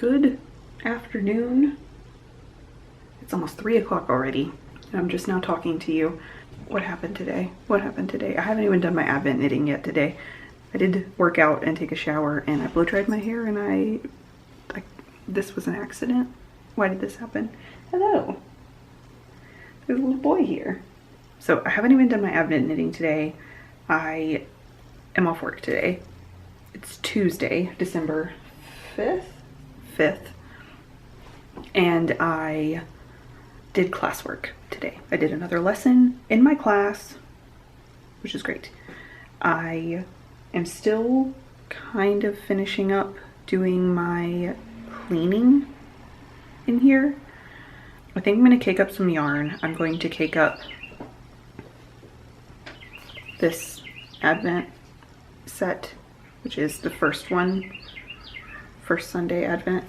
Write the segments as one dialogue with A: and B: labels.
A: Good afternoon. It's almost 3 o'clock already, and I'm just now talking to you. What happened today? What happened today? I haven't even done my advent knitting yet today. I did work out and take a shower, and I blow dried my hair, and this was an accident. Why did this happen? Hello. There's a little boy here. So I haven't even done my advent knitting today. I am off work today. It's Tuesday, December 5th, and I did classwork today. I did another lesson in my class, which is great. I am still kind of finishing up doing my cleaning in here. I think I'm going to cake up some yarn. I'm going to cake up this Advent set, which is the first Sunday Advent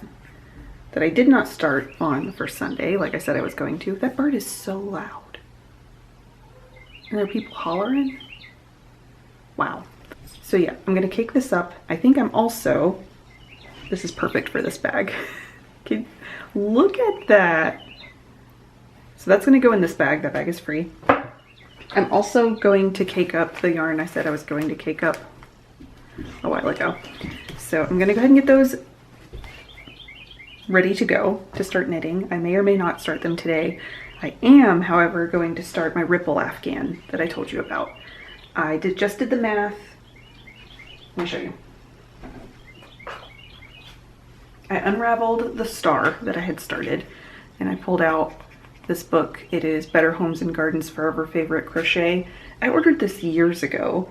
A: that I did not start on the first Sunday like I said I was going to. That bird is so loud. And there are people hollering. Wow. So yeah, I'm gonna cake this up. I think I'm also, this is perfect for this bag. Okay, look at that. So that's gonna go in this bag. That bag is free. I'm also going to cake up the yarn I said I was going to cake up a while ago. So I'm gonna go ahead and get those ready to go to start knitting. I may or may not start them today. I am, however, going to start my ripple afghan that I told you about. I just did the math. Let me show you. I unraveled the star that I had started, and I pulled out this book. It is Better Homes and Gardens Forever Favorite Crochet. I ordered this years ago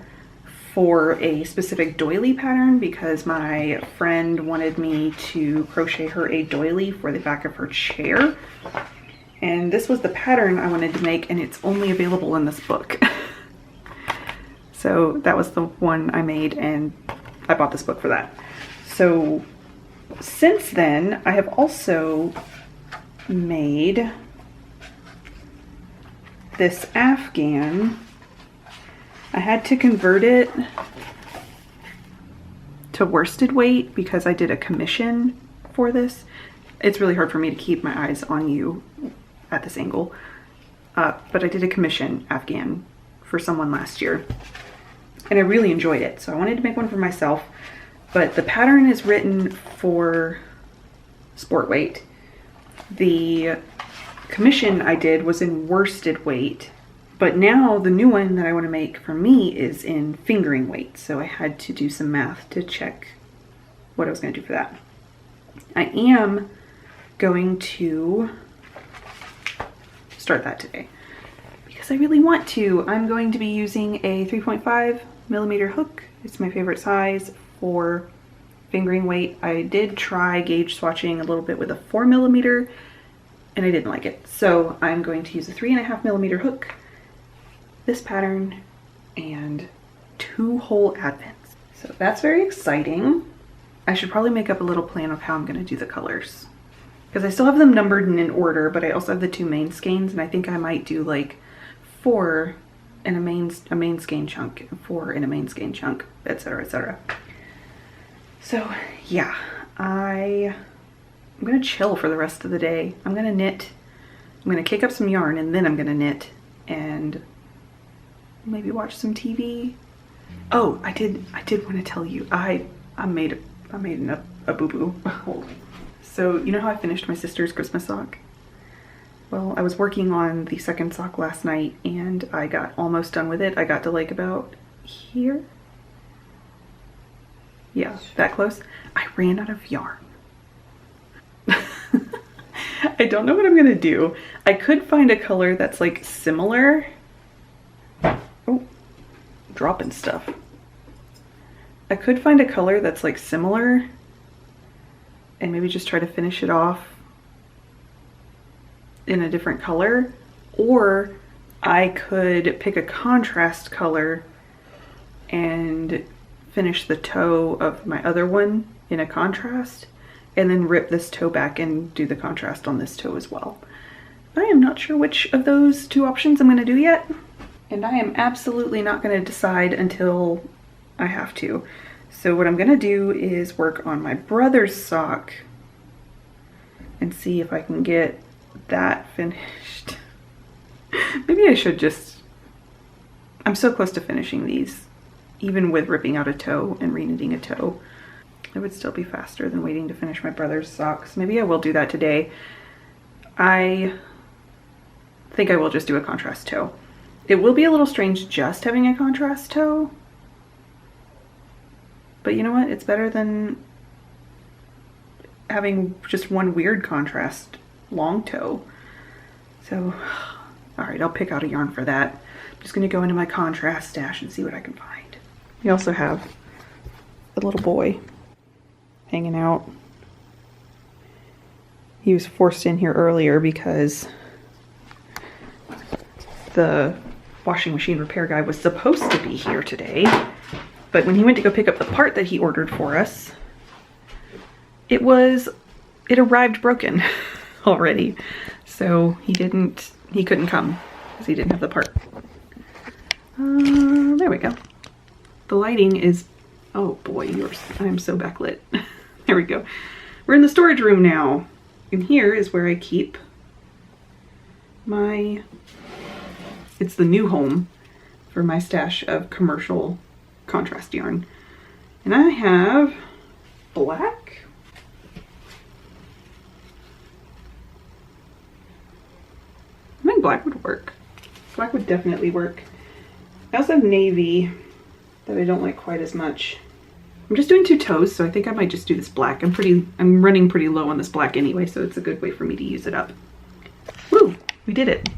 A: for a specific doily pattern because my friend wanted me to crochet her a doily for the back of her chair. And this was the pattern I wanted to make, and it's only available in this book. So that was the one I made, and I bought this book for that. So since then, I have also made this afghan. I had to convert it to worsted weight because I did a commission for this. It's really hard for me to keep my eyes on you at this angle, but I did a commission afghan for someone last year, and I really enjoyed it. So I wanted to make one for myself, but the pattern is written for sport weight. The commission I did was in worsted weight, but now the new one that I want to make for me is in fingering weight. So I had to do some math to check what I was going to do for that. I am going to start that today because I really want to. I'm going to be using a 3.5mm hook. It's my favorite size for fingering weight. I did try gauge swatching a little bit with a 4mm and I didn't like it. So I'm going to use a 3.5mm hook, this pattern, and 2 whole advents. So that's very exciting. I should probably make up a little plan of how I'm going to do the colors because I still have them numbered and in order, but I also have the 2 main skeins, and I think I might do like 4 in a main skein chunk, 4 in a main skein chunk, etc., etc. So yeah, I'm gonna chill for the rest of the day. I'm gonna knit. I'm gonna cake up some yarn, and then I'm gonna knit and maybe watch some TV. Oh, I did want to tell you, I made a boo-boo. So you know how I finished my sister's Christmas sock? Well, I was working on the second sock last night, and I got almost done with it. I got to like about here. Yeah, that close. I ran out of yarn. I don't know what I'm gonna do. I could find a color that's like similar. Oh, dropping stuff. I could find a color that's like similar and maybe just try to finish it off in a different color, or I could pick a contrast color and finish the toe of my other one in a contrast and then rip this toe back and do the contrast on this toe as well. I am not sure which of those 2 options I'm going to do yet, and I am absolutely not going to decide until I have to. So what I'm going to do is work on my brother's sock and see if I can get that finished. Maybe I should just, I'm so close to finishing these, even with ripping out a toe and reknitting a toe. It would still be faster than waiting to finish my brother's socks. Maybe I will do that today. I think I will just do a contrast toe. It will be a little strange just having a contrast toe, but you know what? It's better than having just one weird contrast long toe. So, all right, I'll pick out a yarn for that. I'm just gonna go into my contrast stash and see what I can find. We also have a little boy hanging out. He was forced in here earlier because the washing machine repair guy was supposed to be here today, but when he went to go pick up the part that he ordered for us, it arrived broken already. So he couldn't come because he didn't have the part. There we go. The lighting is, oh boy, I'm so backlit. There we go. We're in the storage room now. And here is where I keep it's the new home for my stash of commercial contrast yarn. And I have black. I think black would work. Black would definitely work. I also have navy that I don't like quite as much. I'm just doing 2 toes, so I think I might just do this black. I'm running pretty low on this black anyway, so it's a good way for me to use it up. Woo, we did it.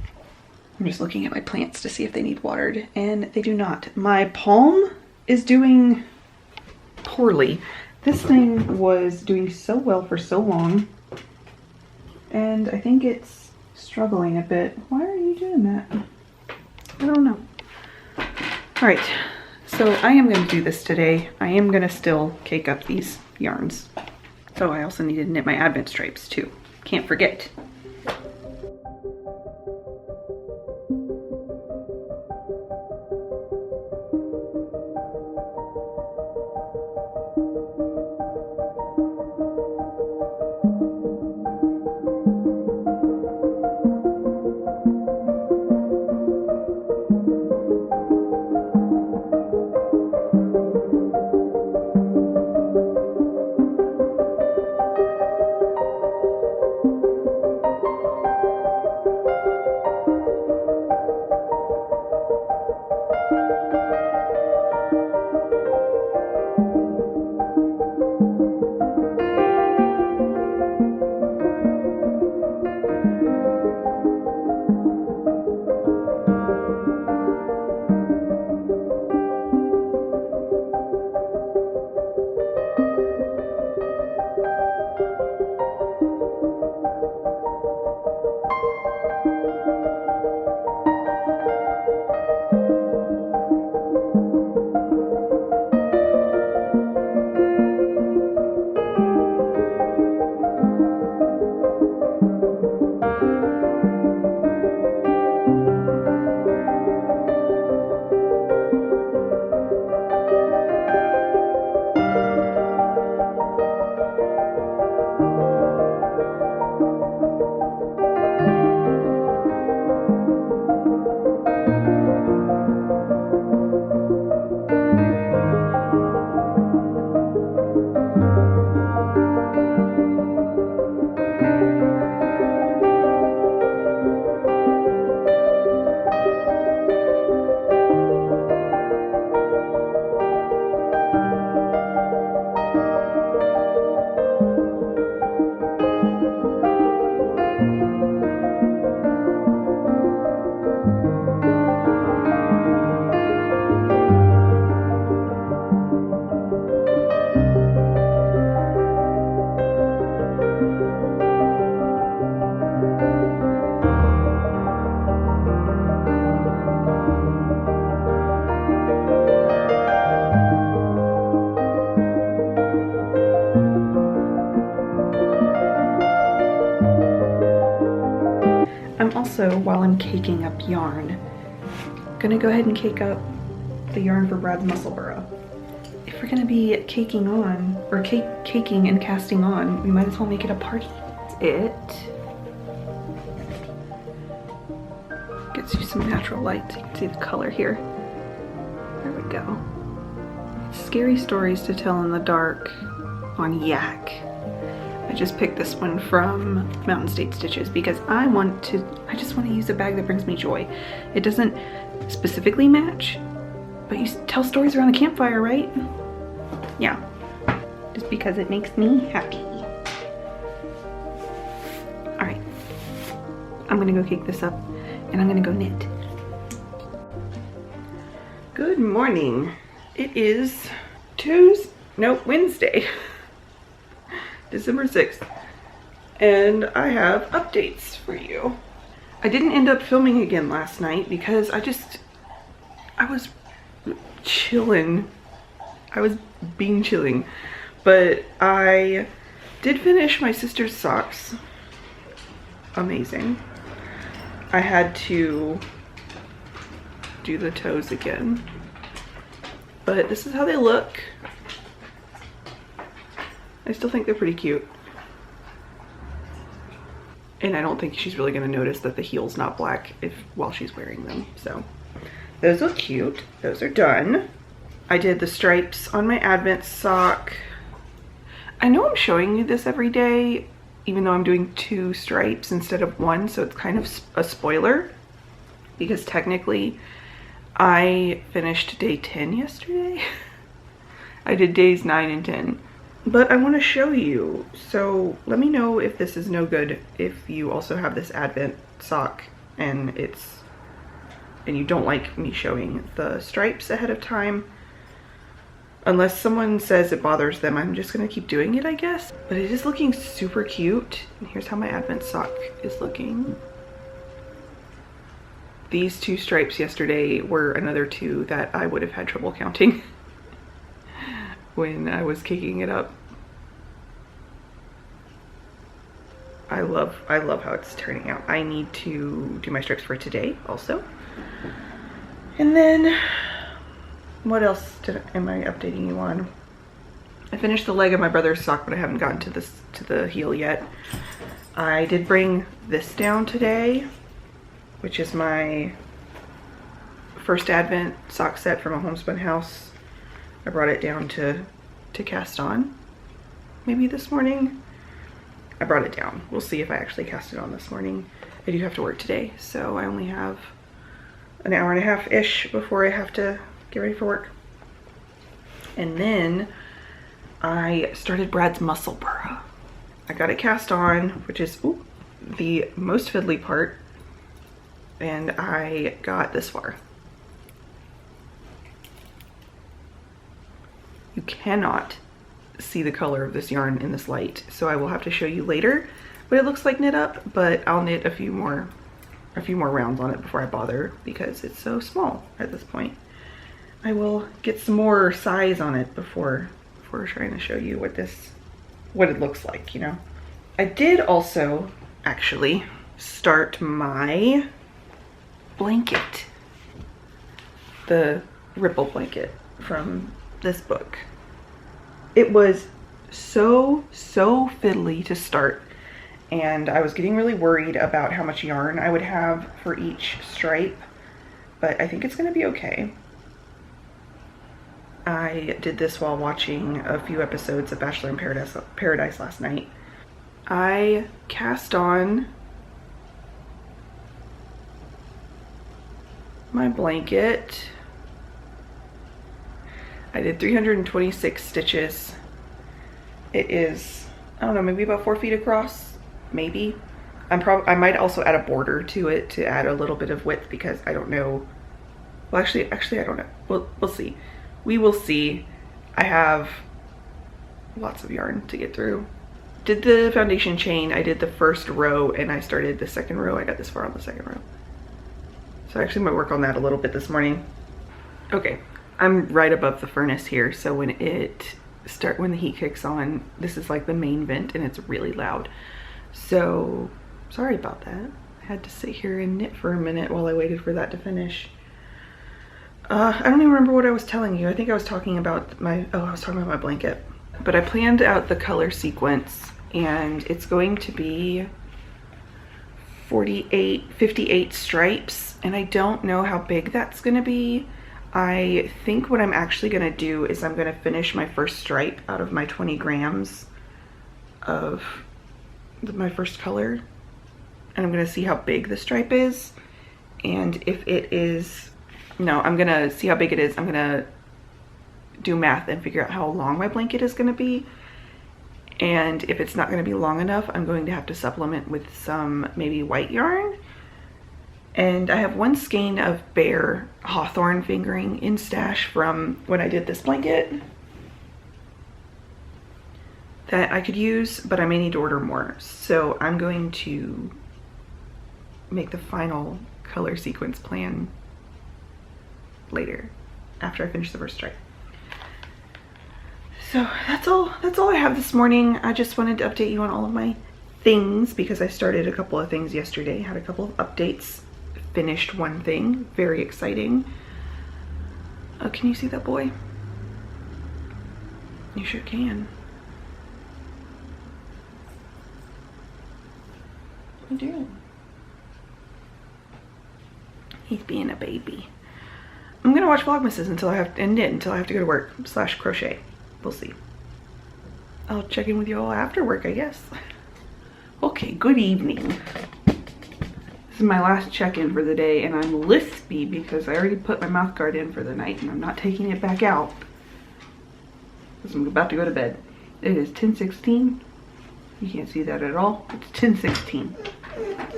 A: I'm just looking at my plants to see if they need watered, and they do not. My palm is doing poorly. This thing was doing so well for so long, and I think it's struggling a bit. Why are you doing that? I don't know. All right. So I am going to do this today. I am going to still cake up these yarns. So I also need to knit my Advent stripes too. Can't forget. Also, while I'm caking up yarn, I'm gonna go ahead and cake up the yarn for Brad's muscle burrow. If we're gonna be caking on, or caking and casting on, we might as well make it a party. it. Gets you some natural light so you can see the color here. There we go. Scary stories to tell in the dark on Yak. I just picked this one from Mountain State Stitches because I just want to use a bag that brings me joy. It doesn't specifically match, but you tell stories around the campfire, right? Yeah, just because it makes me happy. All right, I'm gonna go kick this up and I'm gonna go knit. Good morning. It is Wednesday, December 6th, and I have updates for you. I didn't end up filming again last night because I was chilling. I was being chilling, but I did finish my sister's socks. Amazing. I had to do the toes again, but this is how they look. I still think they're pretty cute. And I don't think she's really gonna notice that the heel's not black while she's wearing them. So those look cute. Those are done. I did the stripes on my Advent sock. I know I'm showing you this every day, even though I'm doing 2 stripes instead of 1, so it's kind of a spoiler, because technically I finished day 10 yesterday. I did days 9 and 10. But I want to show you, so let me know if this is no good if you also have this Advent sock and you don't like me showing the stripes ahead of time. Unless someone says it bothers them, I'm just gonna keep doing it, I guess. But it is looking super cute. And here's how my Advent sock is looking. These 2 stripes yesterday were another 2 that I would have had trouble counting when I was kicking it up. I love how it's turning out. I need to do my stripes for today also. And then what else am I updating you on? I finished the leg of my brother's sock, but I haven't gotten to the heel yet. I did bring this down today, which is my first Advent sock set from a homespun house. I brought it down to cast on, maybe this morning. I brought it down. We'll see if I actually cast it on this morning. I do have to work today, so I only have an hour and a half-ish before I have to get ready for work. And then I started Brad's muscle burra. I got it cast on, which is the most fiddly part, and I got this far. You cannot see the color of this yarn in this light, so I will have to show you later what it looks like knit up, but I'll knit a few more rounds on it before I bother because it's so small at this point. I will get some more size on it before trying to show you what it looks like, you know. I did also actually start my blanket, the ripple blanket from this book. It was so fiddly to start, and I was getting really worried about how much yarn I would have for each stripe, but I think it's gonna be okay. I did this while watching a few episodes of Bachelor in Paradise last night. I cast on my blanket. I did 326 stitches. It is, I don't know, maybe about 4 feet across, maybe. I might also add a border to it to add a little bit of width because I don't know. Well, actually, I don't know. We'll see. We will see. I have lots of yarn to get through. Did the foundation chain. I did the first row and I started the second row. I got this far on the second row. So I actually might work on that a little bit this morning. Okay, I'm right above the furnace here, so when the heat kicks on, this is like the main vent and it's really loud. So sorry about that. I had to sit here and knit for a minute while I waited for that to finish. I don't even remember what I was telling you. I think I was talking about my blanket. But I planned out the color sequence and it's going to be 58 stripes, and I don't know how big that's gonna be. I think what I'm actually gonna do is I'm gonna finish my first stripe out of my 20 grams of my first color, and I'm gonna see how big the stripe is, and if it is, no, I'm gonna see how big it is. I'm gonna do math and figure out how long my blanket is gonna be, and if it's not gonna be long enough, I'm going to have to supplement with some maybe white yarn. And I have one skein of bare hawthorn fingering in stash from when I did this blanket that I could use, but I may need to order more. So I'm going to make the final color sequence plan later, after I finish the first stripe. So that's all I have this morning. I just wanted to update you on all of my things because I started a couple of things yesterday, had a couple of updates, finished one thing, very exciting. Oh, can you see that boy? You sure can. What are you doing? He's being a baby. I'm gonna watch Vlogmases until I have to go to work / crochet. We'll see. I'll check in with you all after work, I guess. Okay, good evening. This is my last check-in for the day, and I'm lispy because I already put my mouth guard in for the night, and I'm not taking it back out because I'm about to go to bed. It is 10:16. You can't see that at all. It's 10:16.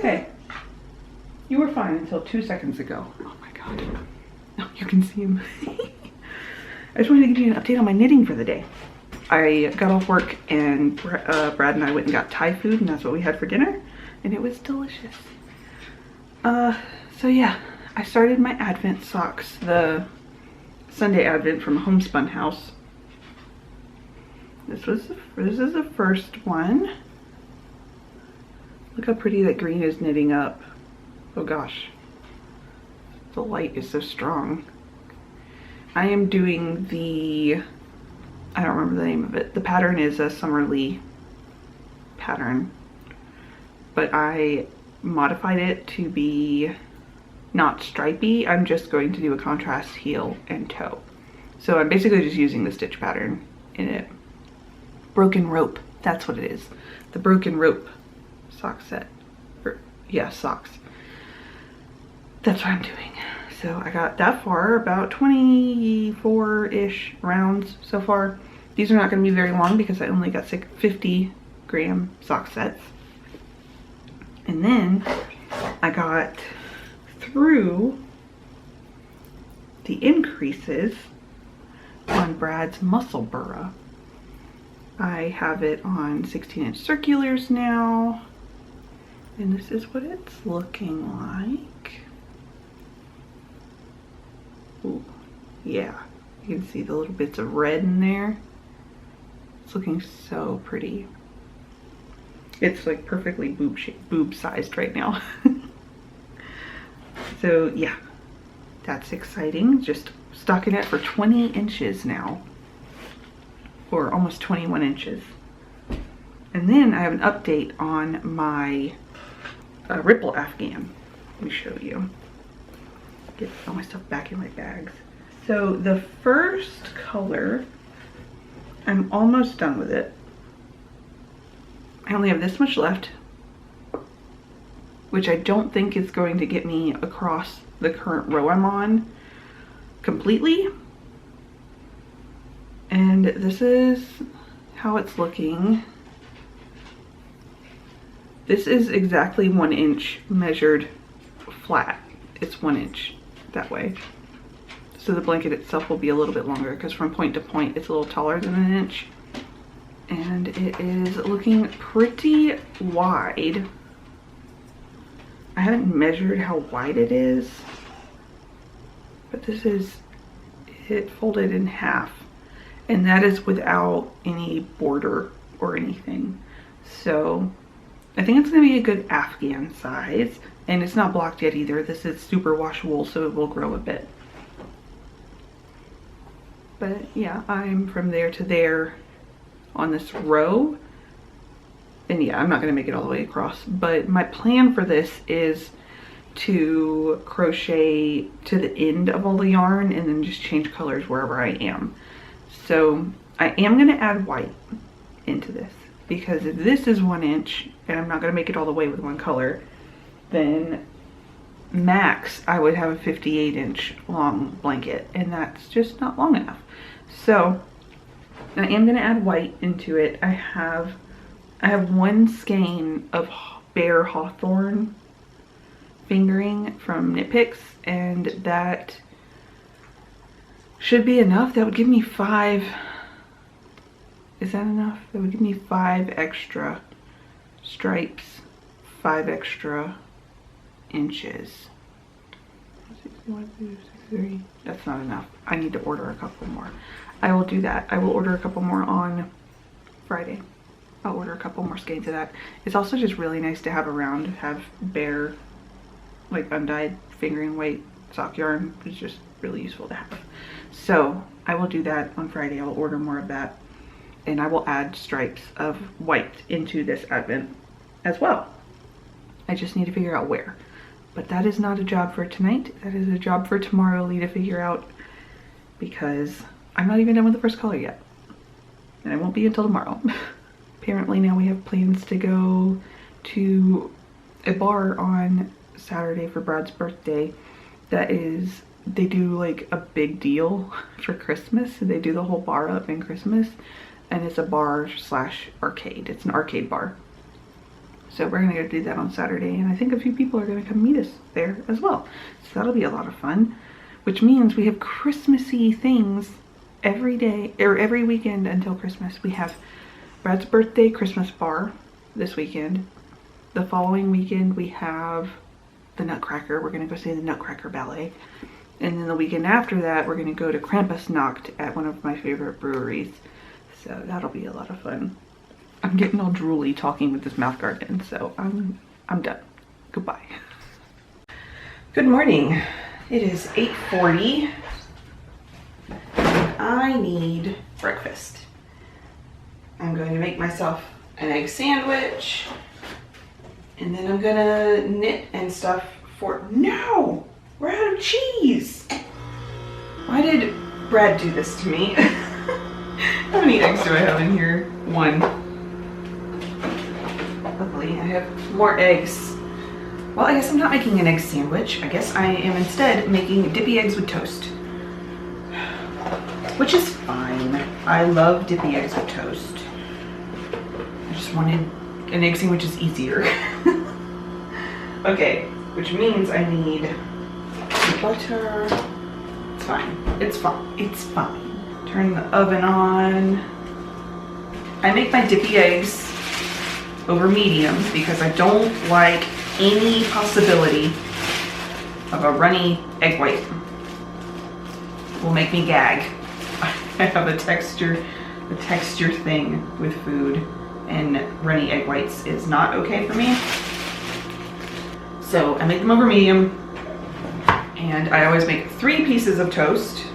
A: Hey, you were fine until 2 seconds ago. Oh my god. Oh, you can see him. I just wanted to give you an update on my knitting for the day. I got off work and Brad and I went and got Thai food, and that's what we had for dinner, and it was delicious. So yeah, I started my Advent socks, the Sunday Advent from Homespun House. This is the first one. Look how pretty that green is knitting up. Oh gosh, the light is so strong. I am doing the, I don't remember the name of it. The pattern is a Summerly pattern, but I modified it to be not stripy. I'm just going to do a contrast heel and toe. So I'm basically just using the stitch pattern in it. Broken rope, that's what it is. The broken rope sock set, or yeah, socks. That's what I'm doing. So I got that far, about 24-ish rounds so far. These are not going to be very long because I only got 50-gram sock sets. And then I got through the increases on Brad's muscle burra. I have it on 16-inch circulars now, and this is what it's looking like. Ooh, yeah, you can see the little bits of red in there. It's looking so pretty. It's like perfectly boob sized right now. So yeah, that's exciting. Just stocking it for 20 inches now, or almost 21 inches. And then I have an update on my ripple afghan. Let me show you. Get all my stuff back in my bags. So the first color, I'm almost done with it. I only have this much left, which I don't think is going to get me across the current row I'm on completely. And this is how it's looking. This is exactly 1 inch measured flat. It's 1 inch that way. So the blanket itself will be a little bit longer because from point to point it's a little taller than 1 inch. And it is looking pretty wide. I haven't measured how wide it is, but this is it folded in half, and that is without any border or anything. So I think it's gonna be a good Afghan size, and it's not blocked yet either. This is super wash wool, so it will grow a bit. But yeah, I'm from there to there on this row, And yeah, I'm not gonna make it all the way across, but my plan for this is to crochet to the end of all the yarn and then just change colors wherever I am. So I am gonna add white into this, because if this is 1 inch and I'm not gonna make it all the way with one color, then max I would have a 58-inch long blanket, and that's just not long enough. So I am gonna add white into it. I have 1 skein of bare hawthorn fingering from Knit Picks, and that should be enough. That would give me 5. Is that enough? That would give me 5 extra stripes, 5 extra inches. 1, 2, 3. That's not enough. I need to order a couple more. I will do that. I will order a couple more on Friday. I'll order a couple more skeins of that. It's also just really nice to have around, have bare, like undyed fingering weight sock yarn. It's just really useful to have. So I will do that on Friday. I will order more of that, and I will add stripes of white into this advent as well. I just need to figure out where. But that is not a job for tonight. That is a job for tomorrow, Lee, to figure out, because I'm not even done with the first color yet. And it won't be until tomorrow. Apparently now we have plans to go to a bar on Saturday for Brad's birthday. That is, they do like a big deal for Christmas. They do the whole bar up in Christmas, and it's a bar slash arcade. It's an arcade bar. So we're gonna go do that on Saturday, and I think a few people are gonna come meet us there as well. So that'll be a lot of fun, which means we have Christmassy things every day, or every weekend until Christmas. We have Brad's birthday Christmas bar this weekend. The following weekend we have the Nutcracker. We're gonna go see the Nutcracker Ballet. And then the weekend after that, we're gonna go to Krampusnacht at one of my favorite breweries. So that'll be a lot of fun. I'm getting all drooly talking with this mouth guard in, so I'm done. Goodbye. Good morning. It is 8:40. I need breakfast. I'm going to make myself an egg sandwich, and then I'm gonna knit and stuff for, no, we're out of cheese. Why did Brad do this to me? How many eggs do I have in here? 1. Luckily, I have more eggs. Well, I guess I'm not making an egg sandwich. I guess I am instead making dippy eggs with toast, which is fine. I love dippy eggs with toast. I just wanted an egg sandwich is easier. Okay, which means I need butter. It's fine. It's fine. It's fine. Turn the oven on. I make my dippy eggs over medium because I don't like any possibility of a runny egg white. It will make me gag. I have a texture thing with food, and runny egg whites is not okay for me. So I make them over medium, and I always make 3 pieces of toast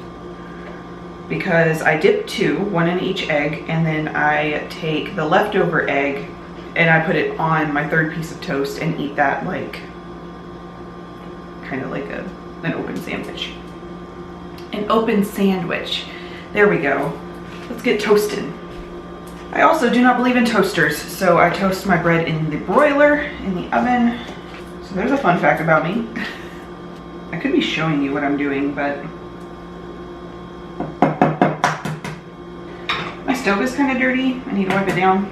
A: because I dip 2, 1 in each egg, and then I take the leftover egg and I put it on my 3rd piece of toast and eat that like, kind of like an open sandwich. An open sandwich. There we go. Let's get toasted. I also do not believe in toasters, so I toast my bread in the broiler, in the oven. So there's a fun fact about me. I could be showing you what I'm doing, but my stove is kind of dirty. I need to wipe it down,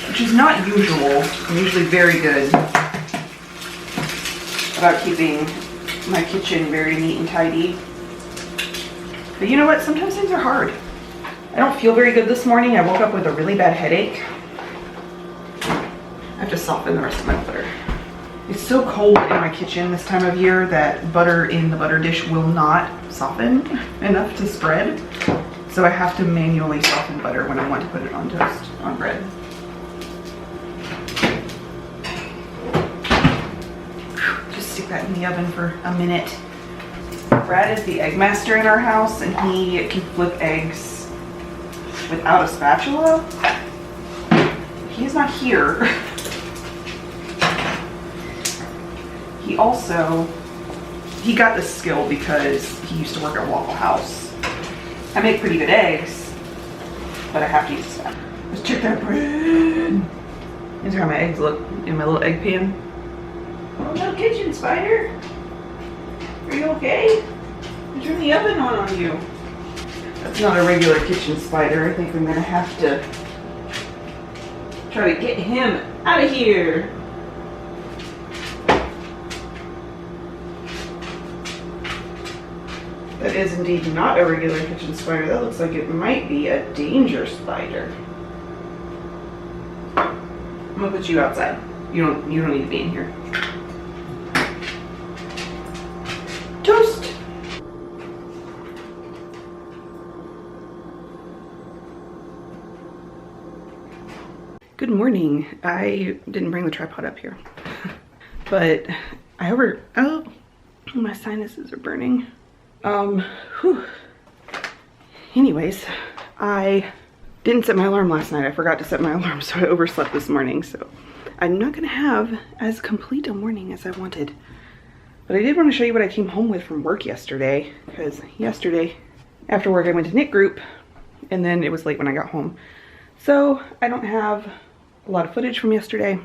A: which is not usual. I'm usually very good about keeping my kitchen very neat and tidy. But you know what? Sometimes things are hard. I don't feel very good this morning. I woke up with a really bad headache. I have to soften the rest of my butter. It's so cold in my kitchen this time of year that butter in the butter dish will not soften enough to spread. So I have to manually soften butter when I want to put it on toast, on bread. Just stick that in the oven for a minute. Brad is the egg master in our house, and he can flip eggs without a spatula. he's not here, he got this skill because he used to work at Waffle House. I make pretty good eggs, but I have to use that. Let's check that bread. These are how my eggs look in my little egg pan. Oh no, kitchen spider. Are you okay? I turned the oven on you. That's not a regular kitchen spider. I think I'm gonna have to try to get him out of here. That is indeed not a regular kitchen spider. That looks like it might be a danger spider. I'm gonna put you outside. You don't need to be in here. Toast! Good morning. I didn't bring the tripod up here, but oh, my sinuses are burning. Anyways, I didn't set my alarm last night. I forgot to set my alarm, so I overslept this morning, so I'm not gonna have as complete a morning as I wanted. But I did want to show you what I came home with from work yesterday, because yesterday after work I went to knit group, and then it was late when I got home. So I don't have a lot of footage from yesterday,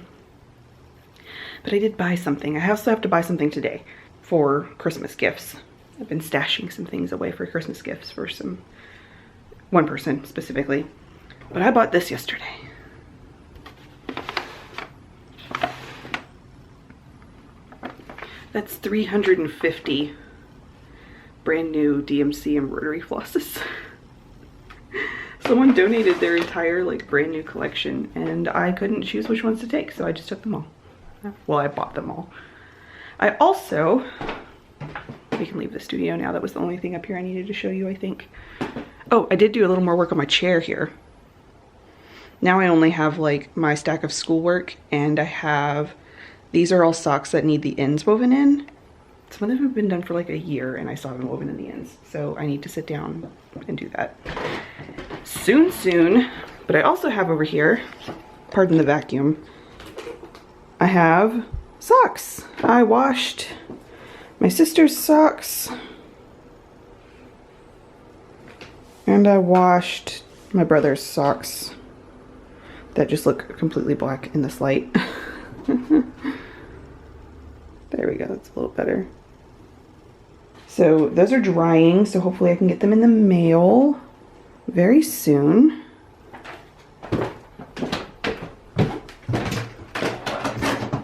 A: but I did buy something. I also have to buy something today for Christmas gifts. I've been stashing some things away for Christmas gifts for one person specifically, but I bought this yesterday. That's 350 brand new DMC embroidery flosses. Someone donated their entire brand new collection and I couldn't choose which ones to take, so I just took them all. Well, I bought them all. I also, we can leave the studio now. That was the only thing up here I needed to show you, I think. Oh, I did do a little more work on my chair here. Now I only have my stack of schoolwork, and I have, these are all socks that need the ends woven in. Some of them have been done for a year and I saw them woven in the ends. So I need to sit down and do that soon. But I also have over here, pardon the vacuum, I have socks. I washed my sister's socks and I washed my brother's socks that just look completely black in this light. There we go, that's a little better. So those are drying, so hopefully I can get them in the mail very soon.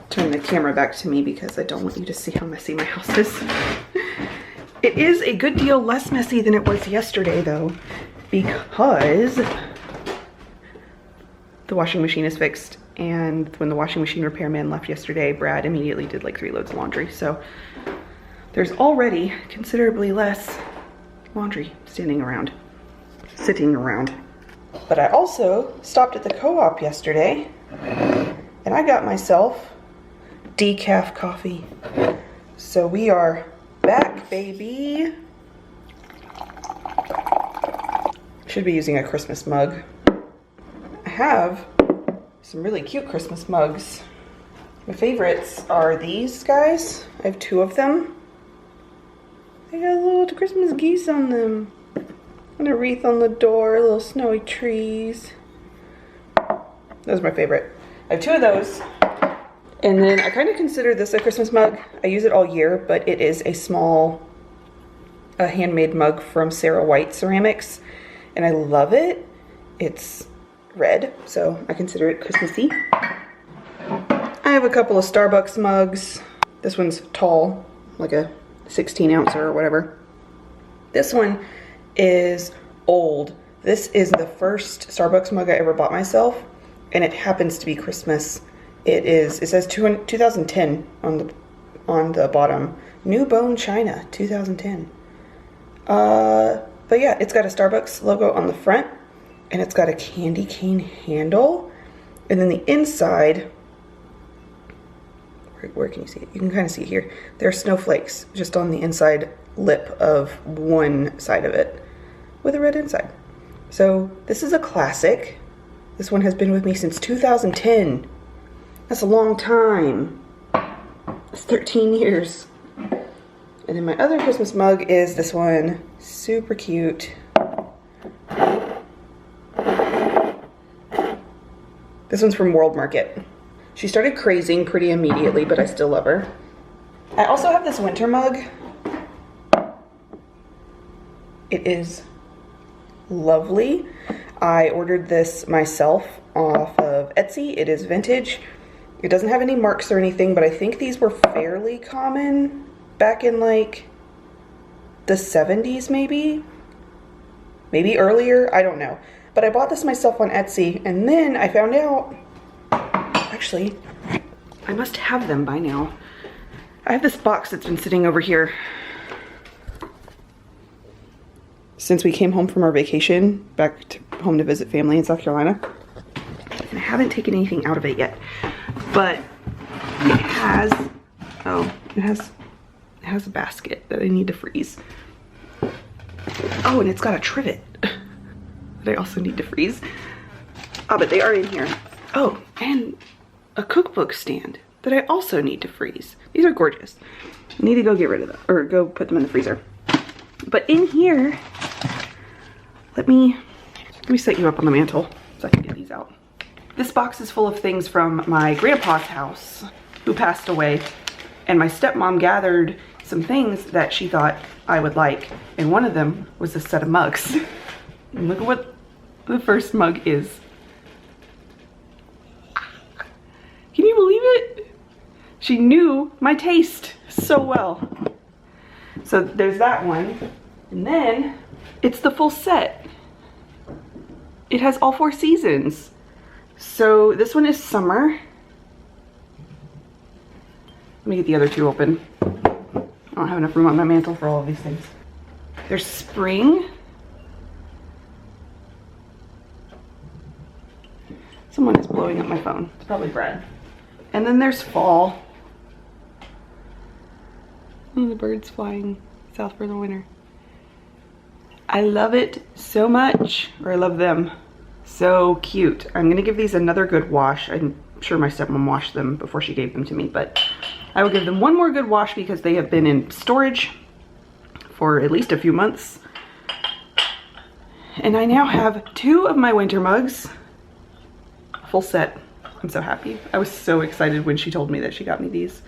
A: Turn the camera back to me because I don't want you to see how messy my house is. It is a good deal less messy than it was yesterday though, because the washing machine is fixed, and when the washing machine repairman left yesterday, Brad immediately did 3 loads of laundry. So there's already considerably less laundry sitting around. But I also stopped at the co-op yesterday and I got myself decaf coffee. So we are back, baby. Should be using a Christmas mug. I have some really cute Christmas mugs. My favorites are these guys. I have 2 of them. They got little Christmas geese on them. And a wreath on the door, little snowy trees. Those are my favorite. I have 2 of those. And then I kind of consider this a Christmas mug. I use it all year, but it is a small handmade mug from Sarah White Ceramics. And I love it. It's red, so I consider it Christmassy. I have a couple of Starbucks mugs. This one's tall, like a 16 ounce or whatever. This one is old. This is the first Starbucks mug I ever bought myself, and it happens to be Christmas. It says 2010 on the bottom. New Bone China, 2010. But yeah, it's got a Starbucks logo on the front, and it's got a candy cane handle, and then the inside, where can you see it? You can kind of see it here. There are snowflakes just on the inside lip of one side of it with a red inside. So this is a classic. This one has been with me since 2010. That's a long time. It's 13 years. And then my other Christmas mug is this one. Super cute. This one's from World Market. She started crazing pretty immediately, but I still love her. I also have this winter mug. It is lovely. I ordered this myself off of Etsy. It is vintage. It doesn't have any marks or anything, but I think these were fairly common back in like the 70s maybe earlier, I don't know. But I bought this myself on Etsy, and then I found out, actually, I must have them by now. I have this box that's been sitting over here since we came home from our vacation back home to visit family in South Carolina. And I haven't taken anything out of it yet, but it has, it has a basket that I need to freeze. Oh, and it's got a trivet that I also need to freeze. Oh, but they are in here. Oh, and a cookbook stand that I also need to freeze. These are gorgeous. I need to go get rid of them, or go put them in the freezer. But in here, let me set you up on the mantle so I can get these out. This box is full of things from my grandpa's house, who passed away, and my stepmom gathered some things that she thought I would like, and one of them was a set of mugs. And look at what the first mug is. Can you believe it? She knew my taste so well. So there's that one, and then it's the full set. It has all 4 seasons. So this one is summer. Let me get the other 2 open. I don't have enough room on my mantle for all of these things. There's spring. Someone is blowing up my phone. It's probably Brad. And then there's fall. And the birds flying south for the winter. I love it so much, or I love them. So cute. I'm gonna give these another good wash. I'm sure my stepmom washed them before she gave them to me, but I will give them one more good wash because they have been in storage for at least a few months. And I now have 2 of my winter mugs. Full set. I'm so happy. I was so excited when she told me that she got me these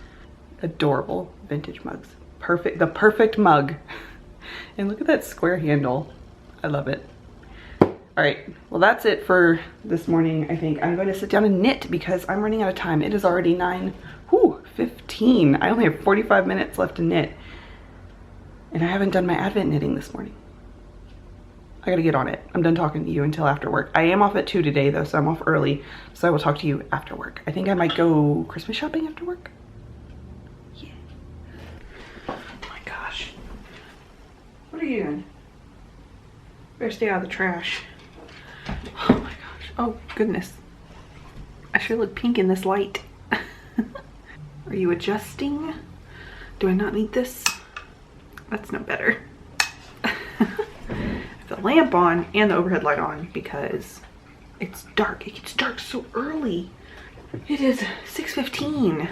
A: adorable vintage mugs. Perfect, the perfect mug. And look at that square handle. I love it. All right, well that's it for this morning. I think I'm going to sit down and knit because I'm running out of time. It is already 9:15. I only have 45 minutes left to knit. And I haven't done my Advent knitting this morning. I gotta get on it. I'm done talking to you until after work. I am off at 2 today though, so I'm off early. So I will talk to you after work. I think I might go Christmas shopping after work. Yeah. Oh my gosh. What are you doing? Better stay out of the trash. Oh my gosh. Oh goodness. I sure look pink in this light. Are you adjusting? Do I not need this? That's no better. The lamp on and the overhead light on because it's dark. It gets dark so early. It is 6:15.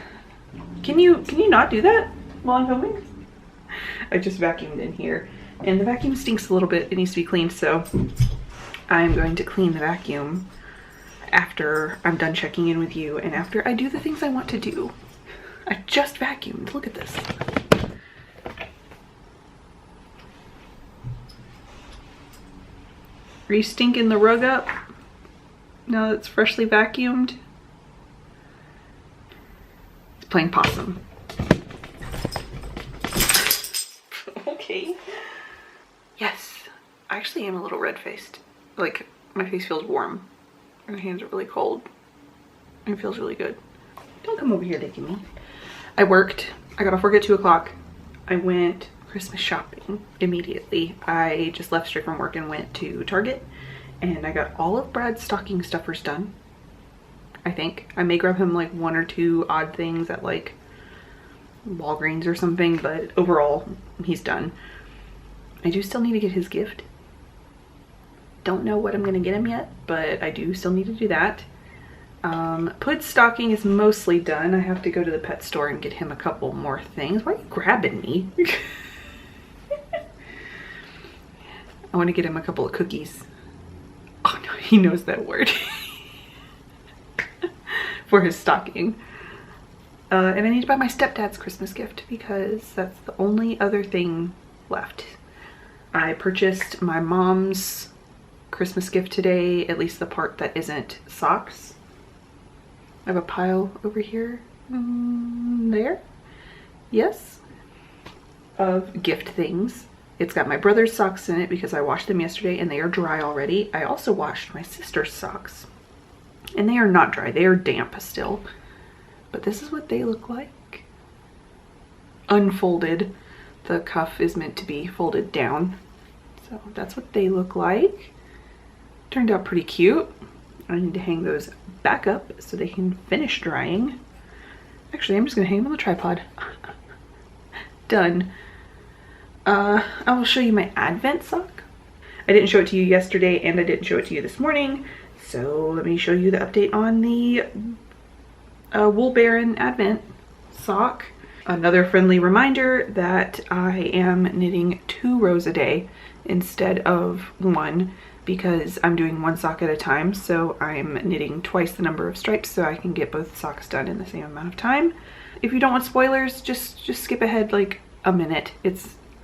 A: Can you not do that while I'm filming? I just vacuumed in here and the vacuum stinks a little bit. It needs to be cleaned, so I'm going to clean the vacuum after I'm done checking in with you and after I do the things I want to do. I just vacuumed. Look at this. Are you stinking the rug up now that it's freshly vacuumed? It's playing possum. Okay. Yes, I actually am a little red-faced. Like, my face feels warm. My hands are really cold. And it feels really good. Don't come over here licking me. I worked. I got off work at 2 o'clock. I went Christmas shopping immediately. I just left straight from work and went to Target and I got all of Brad's stocking stuffers done. I think I may grab him like 1 or 2 odd things at like Walgreens or something, but overall he's done. I do still need to get his gift. don't know what I'm gonna get him yet, but I do still need to do that. Pud's stocking is mostly done. I have to go to the pet store and get him a couple more things. Why are you grabbing me? I want to get him a couple of cookies. Oh no, he knows that word. For his stocking. And I need to buy my stepdad's Christmas gift because that's the only other thing left. I purchased my mom's Christmas gift today, at least the part that isn't socks. I have a pile over here, there, yes, of gift things. It's got my brother's socks in it because I washed them yesterday and they are dry already. I also washed my sister's socks and they are not dry, they are damp still. But this is what they look like. Unfolded. The cuff is meant to be folded down. So that's what they look like. Turned out pretty cute. I need to hang those back up so they can finish drying. Actually, I'm just gonna hang them on the tripod. Done. I will show you my Advent sock. I didn't show it to you yesterday and I didn't show it to you this morning. So let me show you the update on the Wool Baron Advent sock. Another friendly reminder that I am knitting 2 rows a day instead of 1 because I'm doing 1 sock at a time. So I'm knitting twice the number of stripes so I can get both socks done in the same amount of time. If you don't want spoilers, just skip ahead like a minute.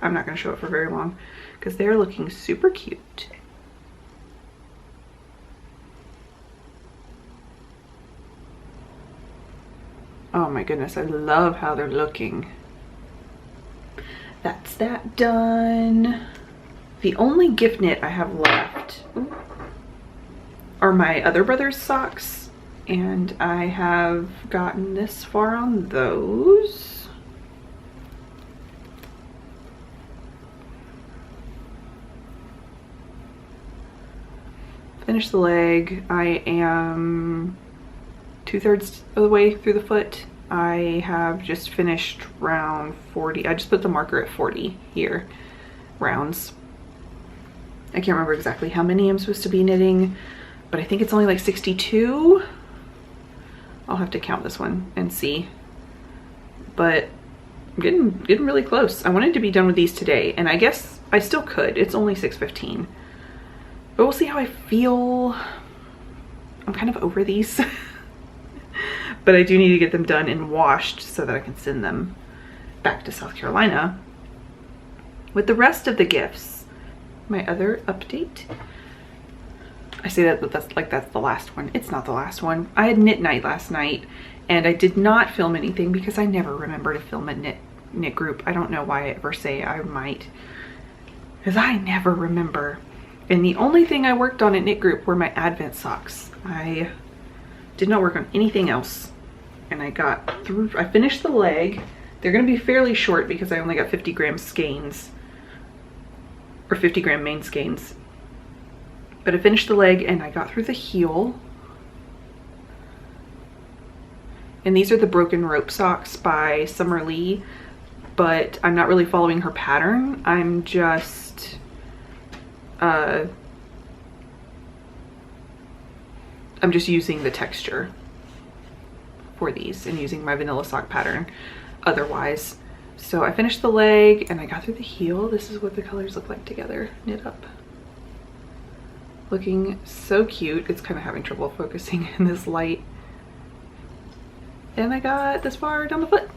A: I'm not going to show it for very long because they're looking super cute. Oh my goodness, I love how they're looking. That's that done. The only gift knit I have left are my other brother's socks, and I have gotten this far on those. Finished the leg. I am 2/3 of the way through the foot. I have just finished round 40. I just put the marker at 40 here, rounds. I can't remember exactly how many I'm supposed to be knitting, but I think it's only like 62. I'll have to count this one and see. But I'm getting really close. I wanted to be done with these today, and I guess I still could. It's only 6:15. But we'll see how I feel. I'm kind of over these. But I do need to get them done and washed so that I can send them back to South Carolina with the rest of the gifts. My other update. I say that, but that's the last one. It's not the last one. I had knit night last night and I did not film anything because I never remember to film a knit group. I don't know why I ever say I might, because I never remember. And the only thing I worked on at knit group were my Advent socks. I did not work on anything else. And I got through, I finished the leg. They're gonna be fairly short because I only got 50 gram skeins, or 50 gram main skeins. But I finished the leg and I got through the heel. And these are the Broken Rope socks by Summer Lee, but I'm not really following her pattern. I'm just using the texture for these and using my vanilla sock pattern otherwise. So I finished the leg and I got through the heel. This is what the colors look like together, knit up. Looking so cute. It's kind of having trouble focusing in this light. And I got this far down the foot.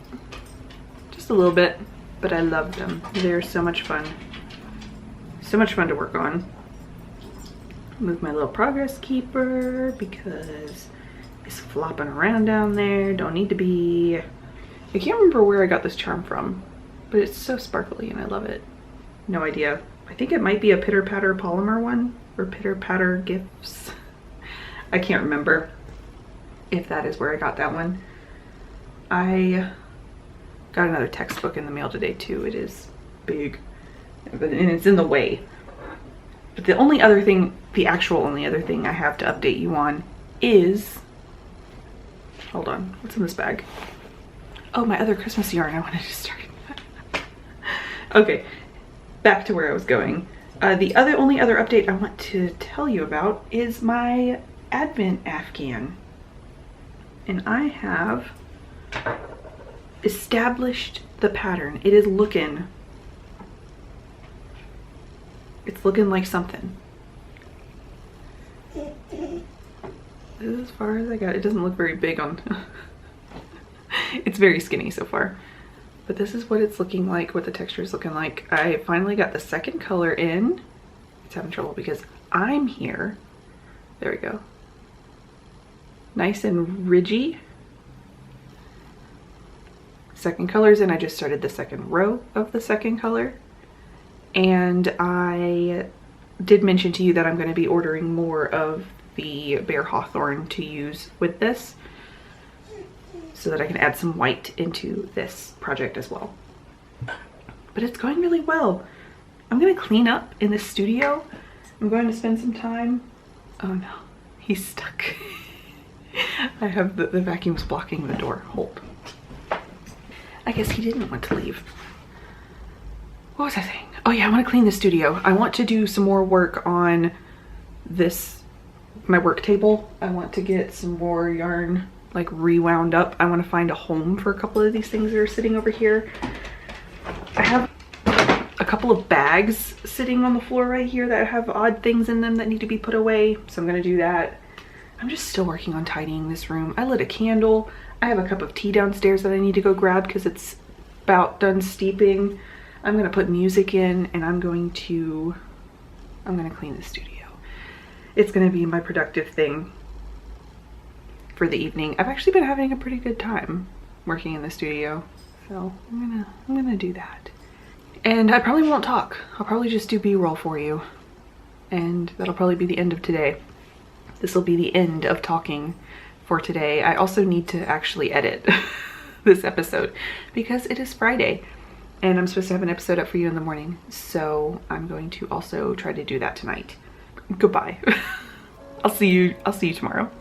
A: Just a little bit, but I love them. They're so much fun. So much fun to work on. Move my little progress keeper because it's flopping around down there. Don't need to be. I can't remember where I got this charm from, but it's so sparkly and I love it. No idea. I think it might be a Pitter Patter polymer one, or Pitter Patter Gifts. I can't remember if that is where I got that one. I got another textbook in the mail today too. It is big and it's in the way. But the only other thing, the actual only other thing I have to update you on is, hold on, what's in this bag? Oh, my other Christmas yarn I wanted to start. Okay, back to where I was going. The only other update I want to tell you about is my Advent Afghan. And I have established the pattern. It's looking like something. This is as far as I got. It doesn't look very big on it's very skinny so far, but this is what it's looking like, what the texture is looking like. I finally got the second color in. It's having trouble because I'm here. There we go. Nice and ridgy. Second color's in. I just started the second row of the second color, and I did mention to you that I'm going to be ordering more of the Bear Hawthorn to use with this so that I can add some white into this project as well. But it's going really well. I'm going to clean up in the studio. I'm going to spend some time. Oh no, he's stuck. I have the vacuum's blocking the door. Hold. I guess he didn't want to leave. What was I saying? Oh yeah, I want to clean the studio. I want to do some more work on this, my work table. I want to get some more yarn like rewound up. I want to find a home for a couple of these things that are sitting over here. I have a couple of bags sitting on the floor right here that have odd things in them that need to be put away, so I'm gonna do that. I'm just still working on tidying this room. I lit a candle. I have a cup of tea downstairs that I need to go grab because it's about done steeping. I'm gonna put music in, and I'm gonna clean the studio. It's gonna be my productive thing for the evening. I've actually been having a pretty good time working in the studio, so I'm gonna do that. And I probably won't talk. I'll probably just do B-roll for you, and that'll probably be the end of today. This will be the end of talking for today. I also need to actually edit this episode because it is Friday and I'm supposed to have an episode up for you in the morning, so I'm going to also try to do that tonight. Goodbye. I'll see you tomorrow.